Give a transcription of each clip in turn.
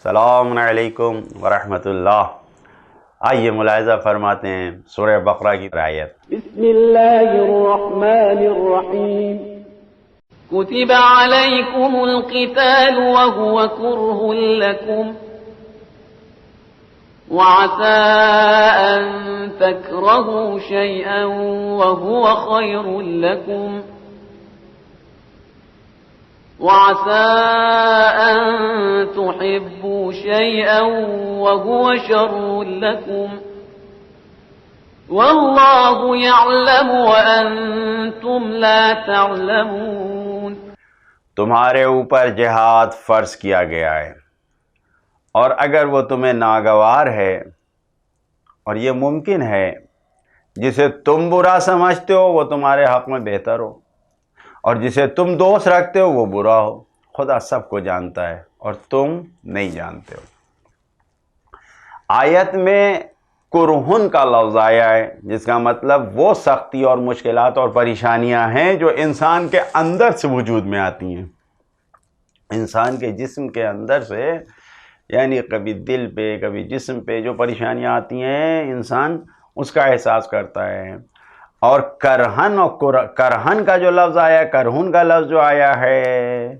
السلام علیکم ورحمۃ اللہ۔ آئیے ملاحظہ فرماتے ہیں سورہ بقرہ کی آیت۔ بسم اللہ الرحمن الرحیم كتب عليكم القتال وهو كره لكم وعسى أن تكرهوا شيئا وهو خير لكم وعسى أن تحبوا شيئا وهو شر لكم والله يعلم وأنتم لا تعلمون۔ تمہارے اوپر جہاد فرض کیا گیا ہے، اور اگر وہ تمہیں ناگوار ہے اور یہ ممکن ہے جسے تم برا سمجھتے ہو وہ تمہارے حق میں بہتر ہو، اور جسے تم دوست رکھتے ہو وہ برا ہو، خدا سب کو جانتا ہے اور تم نہیں جانتے ہو۔ آیت میں کرہن کا لفظ آیا ہے، جس کا مطلب وہ سختی اور مشکلات اور پریشانیاں ہیں جو انسان کے اندر سے وجود میں آتی ہیں، انسان کے جسم کے اندر سے، یعنی کبھی دل پہ کبھی جسم پہ جو پریشانیاں آتی ہیں انسان اس کا احساس کرتا ہے۔ اور کرہن کا جو لفظ آیا ہے، کرہن کا لفظ جو آیا ہے،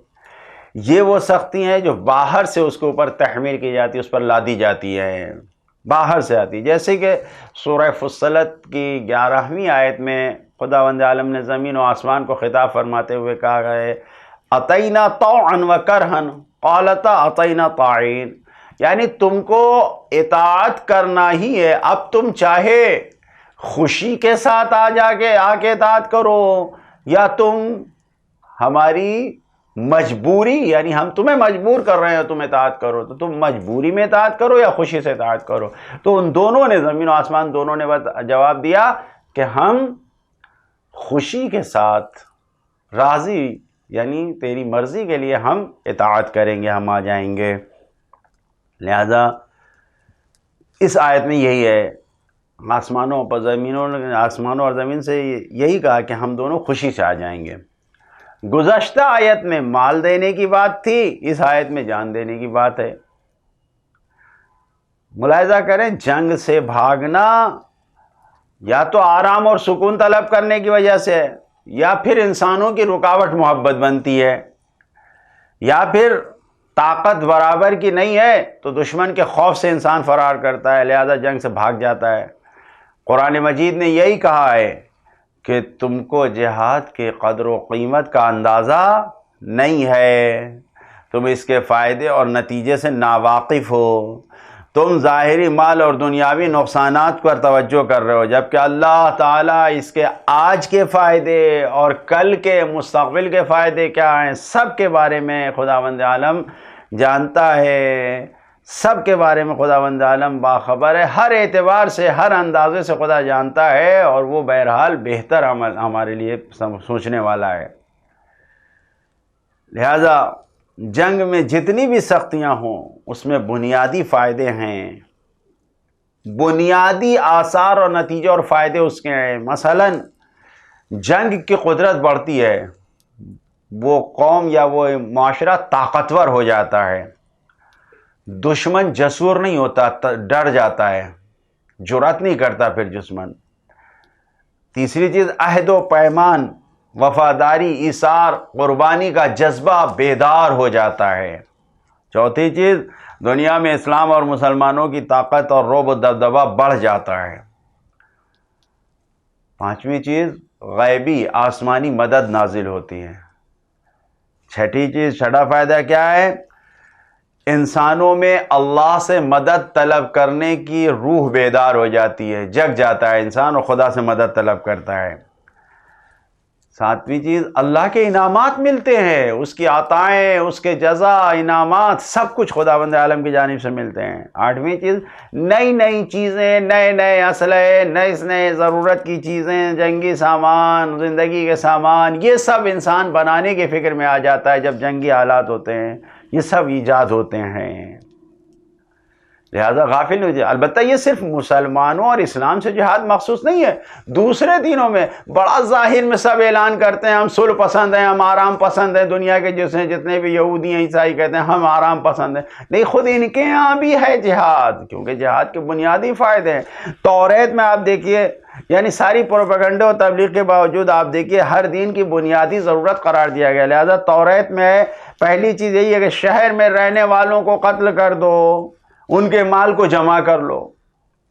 یہ وہ سختی ہیں جو باہر سے اس کے اوپر تحمیل کی جاتی ہے، اس پر لادی جاتی ہے، باہر سے آتی ہے۔ جیسے کہ سورہ فصلت کی 11ویں آیت میں خداوند عالم نے زمین و آسمان کو خطاب فرماتے ہوئے کہا ہے اطینا طوعا و کرہن قالتا اطینا طاعین، یعنی تم کو اطاعت کرنا ہی ہے، اب تم چاہے خوشی کے ساتھ آ کے اطاعت کرو، یا تم ہماری مجبوری، یعنی ہم تمہیں مجبور کر رہے ہیں تم اطاعت کرو، تو تم مجبوری میں اطاعت کرو یا خوشی سے اطاعت کرو۔ تو ان دونوں نے، زمین و آسمان دونوں نے جواب دیا کہ ہم خوشی کے ساتھ راضی، یعنی تیری مرضی کے لیے ہم اطاعت کریں گے، ہم آ جائیں گے۔ لہذا اس آیت میں یہی ہے، آسمانوں اور زمین سے یہی کہا کہ ہم دونوں خوشی سے آ جائیں گے۔ گزشتہ آیت میں مال دینے کی بات تھی، اس آیت میں جان دینے کی بات ہے۔ ملاحظہ کریں، جنگ سے بھاگنا یا تو آرام اور سکون طلب کرنے کی وجہ سے ہے، یا پھر انسانوں کی رکاوٹ محبت بنتی ہے، یا پھر طاقت برابر کی نہیں ہے تو دشمن کے خوف سے انسان فرار کرتا ہے، لہذا جنگ سے بھاگ جاتا ہے۔ قرآن مجید نے یہی کہا ہے کہ تم کو جہاد کے قدر و قیمت کا اندازہ نہیں ہے، تم اس کے فائدے اور نتیجے سے ناواقف ہو، تم ظاہری مال اور دنیاوی نقصانات پر توجہ کر رہے ہو، جبکہ اللہ تعالیٰ اس کے آج کے فائدے اور کل کے مستقبل کے فائدے کیا ہیں سب کے بارے میں خداوند عالم جانتا ہے، سب کے بارے میں خداوند عالم باخبر ہے، ہر اعتبار سے، ہر اندازے سے خدا جانتا ہے، اور وہ بہرحال بہتر عمل ہمارے لیے سوچنے والا ہے۔ لہذا جنگ میں جتنی بھی سختیاں ہوں اس میں بنیادی فائدے ہیں، بنیادی آثار اور نتیجے اور فائدے اس کے ہیں۔ مثلا جنگ کی قدرت بڑھتی ہے، وہ قوم یا وہ معاشرہ طاقتور ہو جاتا ہے، دشمن جسور نہیں ہوتا، ڈر جاتا ہے، جرأت نہیں کرتا پھر دشمن۔ تیسری چیز، عہد و پیمان، وفاداری، ایثار، قربانی کا جذبہ بیدار ہو جاتا ہے۔ چوتھی چیز، دنیا میں اسلام اور مسلمانوں کی طاقت اور رعب و دبدبہ بڑھ جاتا ہے۔ پانچویں چیز، غیبی آسمانی مدد نازل ہوتی ہے۔ چھٹی چیز، چھٹا فائدہ کیا ہے؟ انسانوں میں اللہ سے مدد طلب کرنے کی روح بیدار ہو جاتی ہے، جگ جاتا ہے انسان اور خدا سے مدد طلب کرتا ہے۔ ساتویں چیز، اللہ کے انعامات ملتے ہیں، اس کی عطائیں، اس کے جزا، انعامات، سب کچھ خداوند عالم کی جانب سے ملتے ہیں۔ آٹھویں چیز، نئی نئی چیزیں، نئے نئے اسلحے، نئے ضرورت کی چیزیں، جنگی سامان، زندگی کے سامان، یہ سب انسان بنانے کے فکر میں آ جاتا ہے جب جنگی حالات ہوتے ہیں، یہ سب ایجاد ہوتے ہیں۔ لہذا غافل نہیں ہو جائے. البتہ یہ صرف مسلمانوں اور اسلام سے جہاد مخصوص نہیں ہے، دوسرے دینوں میں بڑا ظاہر میں سب اعلان کرتے ہیں ہم صلح پسند ہیں، ہم آرام پسند ہیں. دنیا کے جتنے بھی یہودی ہیں عیسائی کہتے ہیں ہم آرام پسند ہیں. نہیں، خود ان کے یہاں بھی ہے جہاد، کیونکہ جہاد کے بنیادی فائدے ہیں. توریت میں آپ دیکھیے، یعنی ساری پروپیگنڈے اور تبلیغ کے باوجود آپ دیکھیے ہر دین کی بنیادی ضرورت قرار دیا گیا. لہذا توریت میں پہلی چیز یہی ہے کہ شہر میں رہنے والوں کو قتل کر دو، ان کے مال کو جمع کر لو.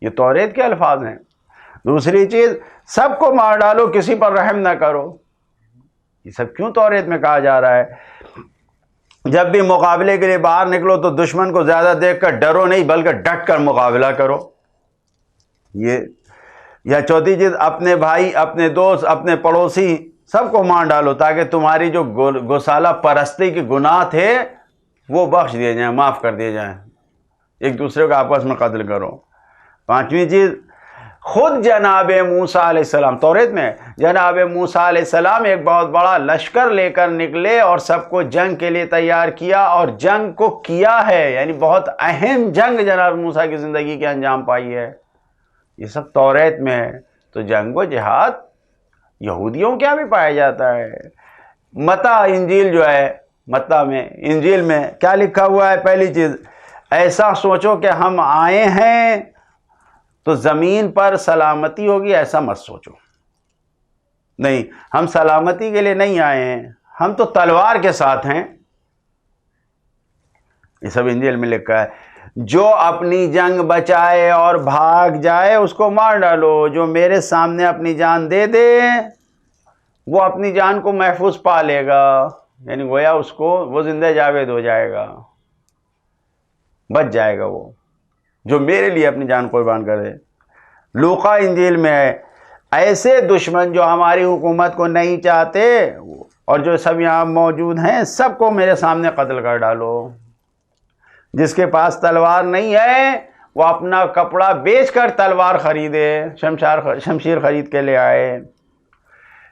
یہ توریت کے الفاظ ہیں. دوسری چیز، سب کو مار ڈالو، کسی پر رحم نہ کرو. یہ سب کیوں توریت میں کہا جا رہا ہے؟ جب بھی مقابلے کے لیے باہر نکلو تو دشمن کو زیادہ دیکھ کر ڈرو نہیں، بلکہ ڈٹ کر مقابلہ کرو. یہ یا چوتھی چیز، اپنے بھائی، اپنے دوست، اپنے پڑوسی سب کو مار ڈالو تاکہ تمہاری جو گوسالہ پرستی کے گناہ تھے وہ بخش دیے جائیں، معاف کر دیے جائیں. ایک دوسرے کو آپس میں قتل کرو. پانچویں چیز، خود جناب موسیٰ علیہ السلام، توریت میں جناب موسیٰ علیہ السلام ایک بہت بڑا لشکر لے کر نکلے اور سب کو جنگ کے لیے تیار کیا، اور جنگ کو کیا ہے، یعنی بہت اہم جنگ جناب موسیٰ کی زندگی کے انجام پائی ہے. یہ سب توریت میں ہے. تو جنگ و جہاد یہودیوں کیا بھی پایا جاتا ہے. متی انجیل جو ہے، متی میں انجیل میں کیا لکھا ہوا ہے؟ پہلی چیز، ایسا سوچو کہ ہم آئے ہیں تو زمین پر سلامتی ہوگی، ایسا مت سوچو. نہیں، ہم سلامتی کے لیے نہیں آئے ہیں، ہم تو تلوار کے ساتھ ہیں. یہ سب انجیل میں لکھا ہے. جو اپنی جنگ بچائے اور بھاگ جائے اس کو مار ڈالو، جو میرے سامنے اپنی جان دے دے وہ اپنی جان کو محفوظ پا لے گا. یعنی گویا اس کو وہ زندہ جاوید ہو جائے گا، بچ جائے گا وہ جو میرے لیے اپنی جان قربان کر دے. لوقا انجیل میں ہے، ایسے دشمن جو ہماری حکومت کو نہیں چاہتے اور جو سب یہاں موجود ہیں سب کو میرے سامنے قتل کر ڈالو. جس کے پاس تلوار نہیں ہے وہ اپنا کپڑا بیچ کر تلوار خریدے، شمشیر خرید کے لے آئے.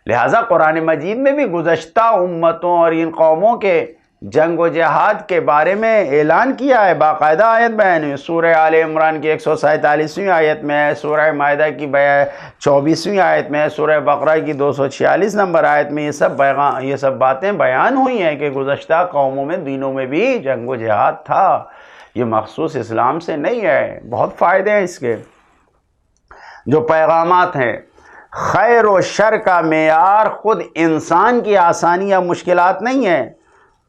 لہٰذا قرآن مجید میں بھی گزشتہ امتوں اور ان قوموں کے جنگ و جہاد کے بارے میں اعلان کیا ہے، باقاعدہ آیت بیان ہے. سورہ آل عمران کی 147ویں آیت میں ہے، سورہ مائدہ کی 24ویں آیت میں ہے، سورہ بقرہ کی 246 نمبر آیت میں یہ سب باتیں بیان ہوئی ہیں کہ گزشتہ قوموں میں، دینوں میں بھی جنگ و جہاد تھا. یہ مخصوص اسلام سے نہیں ہے. بہت فائدے ہیں اس کے. جو پیغامات ہیں، خیر و شر کا معیار خود انسان کی آسانی یا مشکلات نہیں ہے،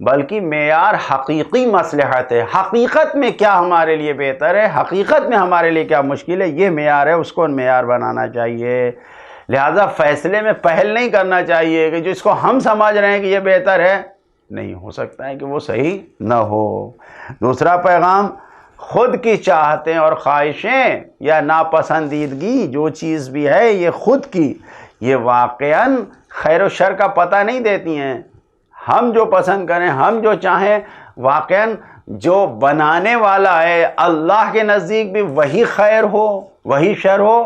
بلکہ معیار حقیقی مصلحت ہے. حقیقت میں کیا ہمارے لیے بہتر ہے، حقیقت میں ہمارے لیے کیا مشکل ہے، یہ معیار ہے، اس کو معیار بنانا چاہیے. لہذا فیصلے میں پہل نہیں کرنا چاہیے کہ جس کو ہم سمجھ رہے ہیں کہ یہ بہتر ہے، نہیں ہو سکتا ہے کہ وہ صحیح نہ ہو. دوسرا پیغام، خود کی چاہتیں اور خواہشیں یا ناپسندیدگی جو چیز بھی ہے یہ خود کی، یہ واقعاً خیر و شر کا پتہ نہیں دیتی ہیں. ہم جو پسند کریں، ہم جو چاہیں، واقعاً جو بنانے والا ہے اللہ کے نزدیک بھی وہی خیر ہو وہی شر ہو،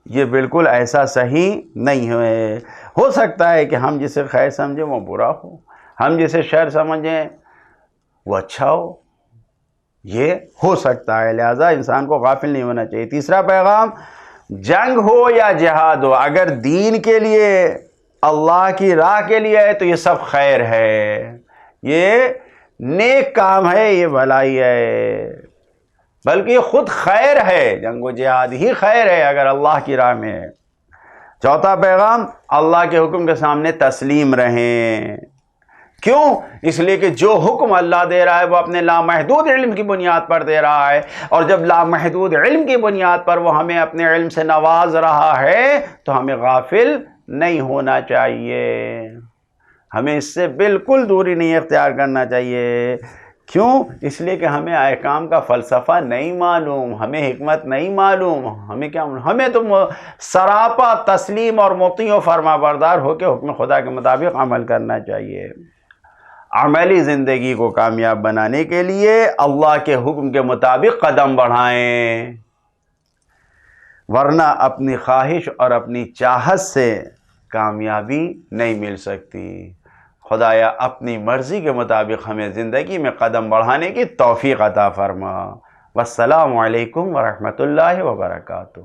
یہ بالکل ایسا صحیح نہیں ہے. ہو سکتا ہے کہ ہم جسے خیر سمجھیں وہ برا ہو، ہم جسے شر سمجھیں وہ اچھا ہو، یہ ہو سکتا ہے. لہذا انسان کو غافل نہیں ہونا چاہیے. تیسرا پیغام، جنگ ہو یا جہاد ہو، اگر دین کے لیے، اللہ کی راہ کے لیے ہے تو یہ سب خیر ہے، یہ نیک کام ہے، یہ بھلائی ہے، بلکہ یہ خود خیر ہے. جنگ و جہاد ہی خیر ہے اگر اللہ کی راہ میں ہے. چوتھا پیغام، اللہ کے حکم کے سامنے تسلیم رہیں. کیوں؟ اس لیے کہ جو حکم اللہ دے رہا ہے وہ اپنے لامحدود علم کی بنیاد پر دے رہا ہے، اور جب لامحدود علم کی بنیاد پر وہ ہمیں اپنے علم سے نواز رہا ہے تو ہمیں غافل نہیں ہونا چاہیے، ہمیں اس سے بالکل دوری نہیں اختیار کرنا چاہیے. کیوں؟ اس لیے کہ ہمیں احکام کا فلسفہ نہیں معلوم، ہمیں حکمت نہیں معلوم، ہمیں کیا معلوم؟ ہمیں تو سراپا تسلیم اور مطیع و فرما بردار ہو کے حکم خدا کے مطابق عمل کرنا چاہیے. عملی زندگی کو کامیاب بنانے کے لیے اللہ کے حکم کے مطابق قدم بڑھائیں، ورنہ اپنی خواہش اور اپنی چاہت سے کامیابی نہیں مل سکتی. خدایا اپنی مرضی کے مطابق ہمیں زندگی میں قدم بڑھانے کی توفیق عطا فرما. والسلام علیکم ورحمۃ اللہ وبرکاتہ.